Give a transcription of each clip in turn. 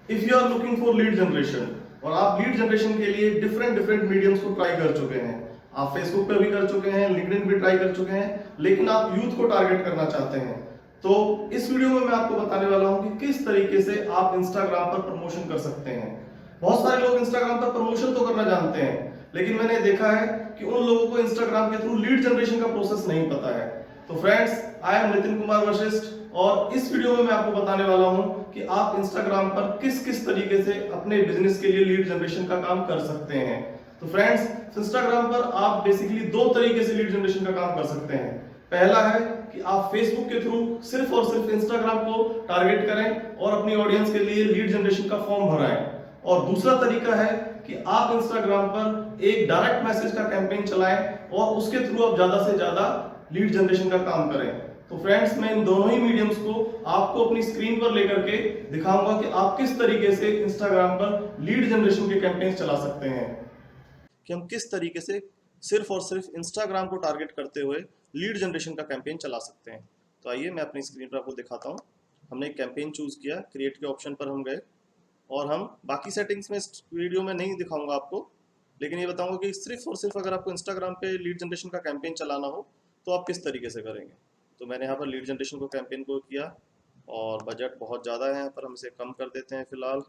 If you are looking for lead generation और आप lead generation के लिए डिफरेंट डिफरेंट मीडियम्स को ट्राई कर चुके हैं, आप फेसबुक पे भी कर चुके हैं, लिंक्डइन भी ट्राई कर चुके हैं, लेकिन आप यूथ को टारगेट करना चाहते हैं, तो इस वीडियो में मैं आपको बताने वाला हूं कि किस तरीके से आप इंस्टाग्राम पर प्रमोशन कर सकते हैं। बहुत सारे लोग इंस्टाग्राम पर प्रमोशन तो करना जानते हैं, लेकिन मैंने देखा है कि उन लोगों को इंस्टाग्राम के थ्रू लीड जनरेशन का प्रोसेस नहीं पता है। तो friends, I am Nitin Kumar Vashishtha और इस वीडियो में मैं आपको बताने वाला हूं कि आप इंस्टाग्राम पर किस किस तरीके से अपने बिजनेस के लिए लीड जनरेशन का काम कर सकते हैं। तो फ्रेंड्स, इंस्टाग्राम पर आप बेसिकली दो तरीके से लीड जनरेशन का काम कर सकते हैं। पहला है कि आप फेसबुक के थ्रू सिर्फ और सिर्फ इंस्टाग्राम को टारगेट करें और अपनी ऑडियंस के लिए लीड जनरेशन का फॉर्म भराएं। और दूसरा तरीका है कि आप इंस्टाग्राम पर एक डायरेक्ट मैसेज का कैंपेन चलाएं और उसके थ्रू आप ज्यादा से ज्यादा लीड जनरेशन का काम करें। तो फ्रेंड्स, मैं इन दोनों ही मीडियम्स को आपको अपनी स्क्रीन पर लेकर के दिखाऊंगा कि आप किस तरीके से इंस्टाग्राम पर लीड जनरेशन के कैंपेन चला सकते हैं, कि हम किस तरीके से सिर्फ और सिर्फ इंस्टाग्राम को टारगेट करते हुए लीड जनरेशन का कैंपेन चला सकते हैं। तो आइए मैं अपनी स्क्रीन पर आपको दिखाता हूँ। हमने एक कैंपेन चूज किया, क्रिएट के ऑप्शन पर हम गए और हम बाकी सेटिंग्स में इस वीडियो में नहीं दिखाऊंगा आपको, लेकिन ये बताऊंगा कि सिर्फ और सिर्फ अगर आपको इंस्टाग्राम पे लीड जनरेशन का कैंपेन चलाना हो तो आप किस तरीके से करेंगे। तो मैंने यहाँ पर लीड जनरेशन को कैंपेन को किया और बजट बहुत ज़्यादा है, यहाँ पर हम इसे कम कर देते हैं फिलहाल,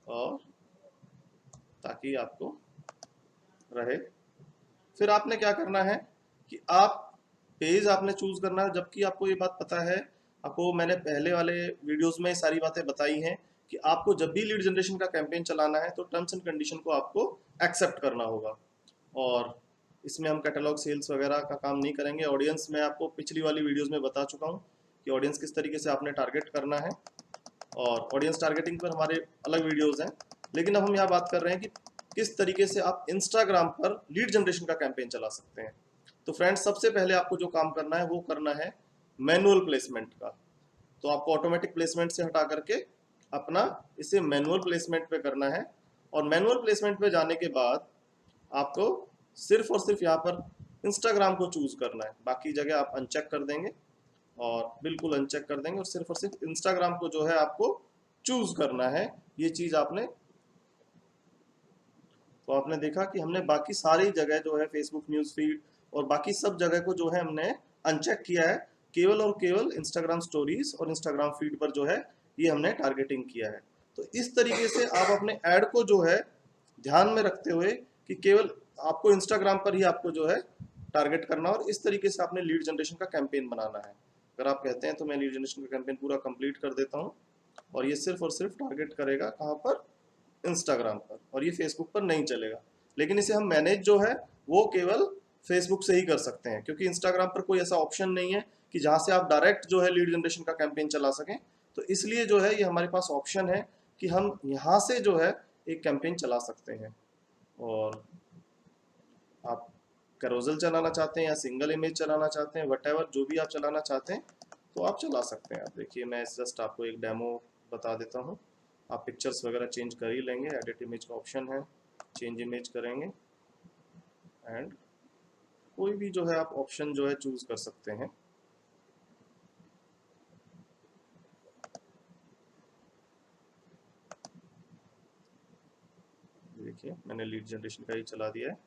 और ताकि आपको रहे। फिर आपने क्या करना है कि आप पेज आपने चूज करना है, जबकि आपको ये बात पता है, आपको मैंने पहले वाले वीडियोस में सारी बातें बताई हैं कि आपको जब भी लीड जनरेशन का कैंपेन चलाना है तो टर्म्स एंड कंडीशन को आपको एक्सेप्ट करना होगा। और इसमें हम कैटलॉग सेल्स वगैरह का काम नहीं करेंगे। ऑडियंस मैं आपको पिछली वाली वीडियोस में बता चुका हूँ कि ऑडियंस किस तरीके से आपने टारगेट करना है, और ऑडियंस टारगेटिंग पर हमारे अलग वीडियोस हैं। लेकिन अब हम यहाँ बात कर रहे हैं कि किस तरीके से आप इंस्टाग्राम पर लीड जनरेशन का कैंपेन चला सकते हैं। तो फ्रेंड्स, सबसे पहले आपको जो काम करना है वो करना है मैनुअल प्लेसमेंट का। तो आपको ऑटोमेटिक प्लेसमेंट से हटा करके अपना इसे मैनुअल प्लेसमेंट पे करना है। और मैनुअल प्लेसमेंट पे जाने के बाद आपको सिर्फ और सिर्फ यहाँ पर इंस्टाग्राम को चूज करना है, बाकी जगह आप अनचेक कर देंगे और बिल्कुल अनचेक कर देंगे और सिर्फ इंस्टाग्राम को जो है आपको चूज करना है। ये चीज आपने, तो आपने देखा कि हमने बाकी सारी जगह जो है फेसबुक न्यूज फीड और बाकी सब जगह को जो है हमने अनचेक किया है, केवल और केवल इंस्टाग्राम स्टोरीज और इंस्टाग्राम फीड पर जो है ये हमने टारगेटिंग किया है। तो इस तरीके से आप अपने ऐड को जो है ध्यान में रखते हुए कि केवल आपको इंस्टाग्राम पर ही आपको जो है टारगेट करना, और इस तरीके से आपने लीड जनरेशन का कैंपेन बनाना है। अगर आप कहते हैं तो मैं लीड जनरेशन का कैंपेन पूरा कंप्लीट कर देता हूँ, और ये सिर्फ और सिर्फ टारगेट करेगा कहाँ पर, इंस्टाग्राम पर, और ये फेसबुक पर नहीं चलेगा। लेकिन इसे हम मैनेज जो है वो केवल फेसबुक से ही कर सकते हैं, क्योंकि इंस्टाग्राम पर कोई ऐसा ऑप्शन नहीं है कि जहाँ से आप डायरेक्ट जो है लीड जनरेशन का कैंपेन चला सकें। तो इसलिए जो है ये हमारे पास ऑप्शन है कि हम यहाँ से जो है एक कैंपेन चला सकते हैं। और आप कैरोजल चलाना चाहते हैं या सिंगल इमेज चलाना चाहते हैं, वट जो भी आप चलाना चाहते हैं तो आप चला सकते हैं। आप देखिए, मैं जस्ट आपको एक डेमो बता देता हूँ। आप पिक्चर्स वगैरह चेंज कर ही लेंगे, एडिट इमेज का ऑप्शन है, चेंज इमेज करेंगे एंड कोई भी जो है आप ऑप्शन जो है चूज कर सकते हैं। देखिए, मैंने लीड जनरेशन का ही चला दिया है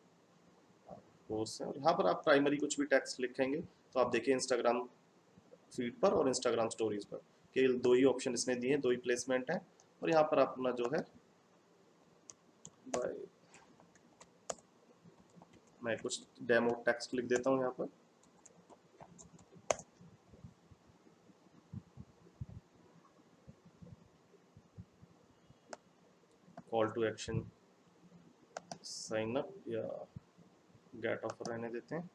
कोर्स है, और यहाँ पर आप प्राइमरी कुछ भी टेक्स्ट लिखेंगे तो आप देखिए इंस्टाग्राम फीड पर और इंस्टाग्राम स्टोरीज पर केवल दो ही ऑप्शन इसने दिए, दो ही प्लेसमेंट है। और यहाँ पर अपना जो है मैं कुछ डेमो टेक्स्ट लिख देता हूँ यहाँ पर। Call to action, sign up या गेट ऑफर रहने देते हैं।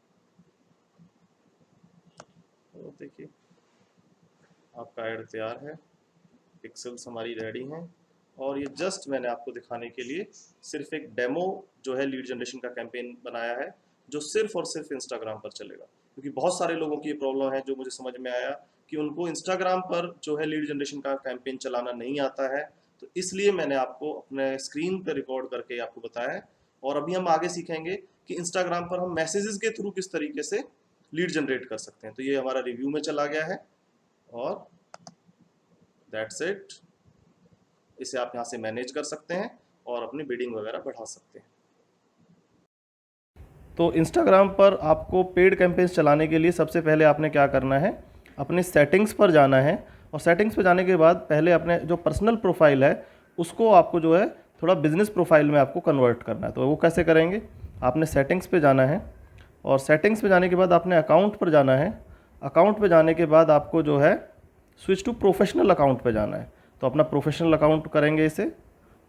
तो देखिए, आपका ऐड तैयार है, पिक्सल्स हमारी रेडी हैं, और ये जस्ट मैंने आपको दिखाने के लिए सिर्फ एक डेमो जो है लीड जनरेशन का कैंपेन बनाया है, जो सिर्फ और सिर्फ इंस्टाग्राम पर चलेगा। क्योंकि बहुत सारे लोगों की ये प्रॉब्लम है, जो मुझे समझ में आया कि उनको इंस्टाग्राम पर जो है लीड जनरेशन का कैंपेन चलाना नहीं आता है। तो इसलिए मैंने आपको अपने स्क्रीन पर रिकॉर्ड करके आपको बताया है। और अभी हम आगे सीखेंगे कि इंस्टाग्राम पर हम मैसेजेस के थ्रू किस तरीके से लीड जनरेट कर सकते हैं। तो ये हमारा रिव्यू में चला गया है और दैट्स इट। इसे आप यहाँ से मैनेज कर सकते हैं और अपनी बिडिंग वगैरह बढ़ा सकते हैं। तो इंस्टाग्राम पर आपको पेड कैंपेन्स चलाने के लिए सबसे पहले आपने क्या करना है, अपनी सेटिंग्स पर जाना है और सेटिंग्स पर जाने के बाद पहले अपने जो पर्सनल प्रोफाइल है उसको आपको जो है थोड़ा बिजनेस प्रोफाइल में आपको कन्वर्ट करना है। तो वो कैसे करेंगे, आपने सेटिंग्स पे जाना है और सेटिंग्स पे जाने के बाद आपने अकाउंट पर जाना है। अकाउंट पे जाने के बाद आपको जो है स्विच टू प्रोफेशनल अकाउंट पे जाना है। तो अपना प्रोफेशनल अकाउंट करेंगे इसे,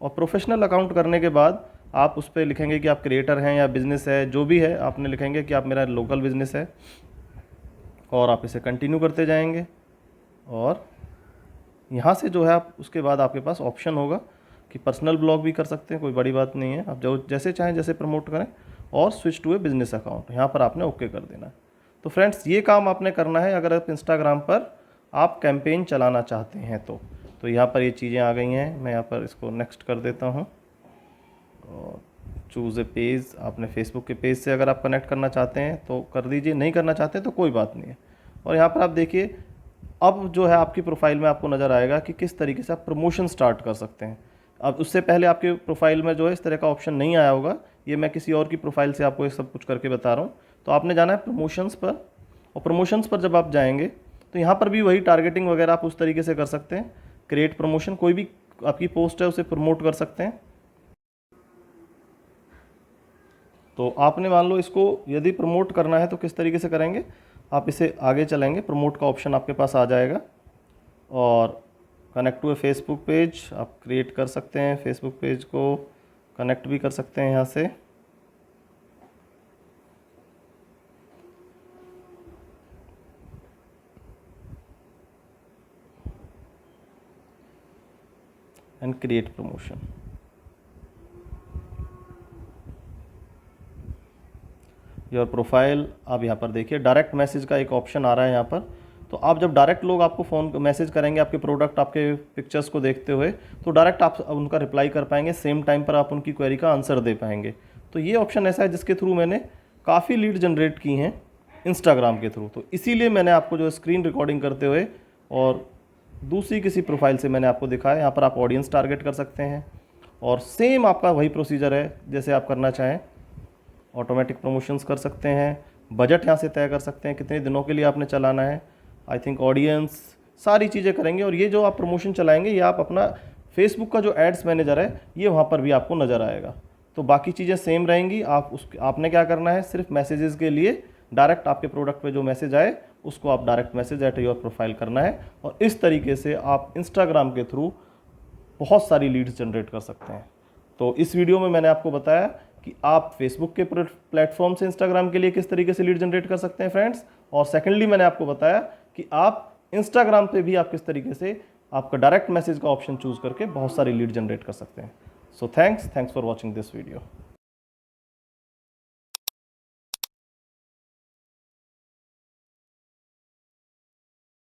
और प्रोफेशनल अकाउंट करने के बाद आप उस पर लिखेंगे कि आप क्रिएटर हैं या बिज़नेस है, जो भी है आपने लिखेंगे कि आप मेरा लोकल बिज़नेस है और आप इसे कंटिन्यू करते जाएंगे। और यहाँ से जो है आप उसके बाद आपके पास ऑप्शन होगा कि पर्सनल ब्लॉग भी कर सकते हैं, कोई बड़ी बात नहीं है, आप जो जैसे चाहें जैसे प्रमोट करें, और switch to a business account यहाँ पर आपने ओके कर देना है। तो फ्रेंड्स ये काम आपने करना है अगर आप इंस्टाग्राम पर आप कैंपेन चलाना चाहते हैं तो यहाँ पर ये चीज़ें आ गई हैं। मैं यहाँ पर इसको नेक्स्ट कर देता हूँ और चूज़ ए पेज, आपने फेसबुक के पेज से अगर आप कनेक्ट करना चाहते हैं तो कर दीजिए, नहीं करना चाहते तो कोई बात नहीं है। और यहाँ पर आप देखिए अब जो है आपकी प्रोफाइल में आपको नज़र आएगा कि किस तरीके से आप प्रमोशन स्टार्ट कर सकते हैं। अब उससे पहले आपके प्रोफाइल में जो है इस तरह का ऑप्शन नहीं आया होगा, ये मैं किसी और की प्रोफाइल से आपको ये सब कुछ करके बता रहा हूँ। तो आपने जाना है प्रमोशंस पर, और प्रमोशंस पर जब आप जाएंगे तो यहाँ पर भी वही टारगेटिंग वगैरह आप उस तरीके से कर सकते हैं। क्रिएट प्रमोशन, कोई भी आपकी पोस्ट है उसे प्रमोट कर सकते हैं। तो आपने मान लो इसको यदि प्रमोट करना है तो किस तरीके से करेंगे, आप इसे आगे चलेंगे, प्रमोट का ऑप्शन आपके पास आ जाएगा और connect to a Facebook page आप क्रिएट कर सकते हैं। फेसबुक पेज को कनेक्ट भी कर सकते हैं यहाँ से। And create promotion. Your profile, आप यहाँ पर देखिए डायरेक्ट मैसेज का एक ऑप्शन आ रहा है यहाँ पर। तो आप जब डायरेक्ट लोग आपको फ़ोन मैसेज करेंगे आपके प्रोडक्ट, आपके पिक्चर्स को देखते हुए, तो डायरेक्ट आप उनका रिप्लाई कर पाएंगे, सेम टाइम पर आप उनकी क्वेरी का आंसर दे पाएंगे। तो ये ऑप्शन ऐसा है जिसके थ्रू मैंने काफ़ी लीड जनरेट की हैं इंस्टाग्राम के थ्रू। तो इसीलिए मैंने आपको जो स्क्रीन रिकॉर्डिंग करते हुए और दूसरी किसी प्रोफाइल से मैंने आपको दिखाया। यहाँ पर आप ऑडियंस टारगेट कर सकते हैं और सेम आपका वही प्रोसीजर है जैसे आप करना चाहें। ऑटोमेटिक प्रमोशंस कर सकते हैं, बजट यहाँ से तय कर सकते हैं कितने दिनों के लिए आपने चलाना है, आई थिंक ऑडियंस, सारी चीज़ें करेंगे। और ये जो आप प्रमोशन चलाएंगे ये आप अपना फेसबुक का जो एड्स मैनेजर है ये वहाँ पर भी आपको नज़र आएगा। तो बाकी चीज़ें सेम रहेंगी। आपने क्या करना है, सिर्फ मैसेजेस के लिए डायरेक्ट आपके प्रोडक्ट पे जो मैसेज आए उसको आप direct message at your profile करना है। और इस तरीके से आप इंस्टाग्राम के थ्रू बहुत सारी लीड्स जनरेट कर सकते हैं। तो इस वीडियो में मैंने आपको बताया कि आप फेसबुक के प्लेटफॉर्म से इंस्टाग्राम के लिए किस तरीके से लीड जनरेट कर सकते हैं फ्रेंड्स। और सेकेंडली मैंने आपको बताया कि आप इंस्टाग्राम पे भी आप किस तरीके से आपका डायरेक्ट मैसेज का ऑप्शन चूज करके बहुत सारी लीड जनरेट कर सकते हैं। So thanks for watching this video.